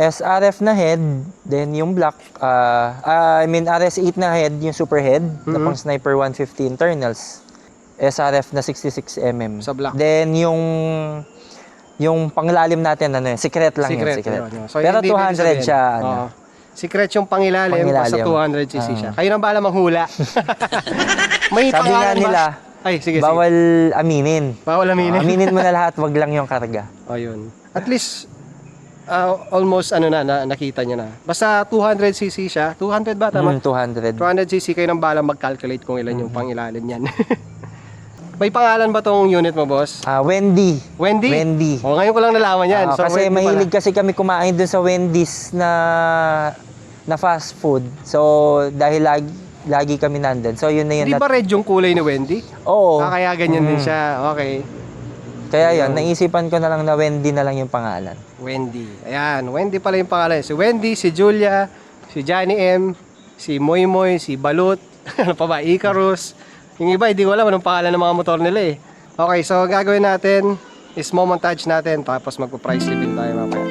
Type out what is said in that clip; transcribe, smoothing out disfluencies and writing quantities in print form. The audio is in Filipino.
SRF na head, then yung black, RS8 na head, yung super head, na pang Sniper 150 internals. SRF na 66mm. Sa black. Then yung panglalim natin, secret lang yun. Secret. Yun. So, pero hindi 200 siya. Oo. Secret yung pangilalim, basta 200cc siya. Kayo nang bahala manghula. May Sabi nga nila, sige. bawal aminin. Bawal aminin. Aminin mo na lahat, wag lang yung karga. Yun. At least, almost nakita niya na. Basta 200cc siya. 200 ba? Tama? 200. 200cc kayo nang bahala mag-calculate kung ilan yung pangilalim niyan. May pangalan ba tong unit mo, boss? Wendy. Wendy? Ngayon ko lang nalaman yan. So, kasi Wendy mahilig kasi kami kumain dun sa Wendy's na fast food. So, dahil lagi kami nandun. So, yun na yun. Hindi ba red yung kulay ni Wendy? Oo. Kaya ganyan din siya. Okay. Kaya yun, naisipan ko na lang na Wendy na lang yung pangalan. Wendy. Ayan, Wendy pala yung pangalan. Si Wendy, si Julia, si Johnny M, si Moy Moy, si Balut, ano pa ba, Icarus. Yung iba, hindi ko alam anong pangalan ng mga motor nila eh. Okay, so gagawin natin is montage natin tapos magpo-price reveal tayo mamaya.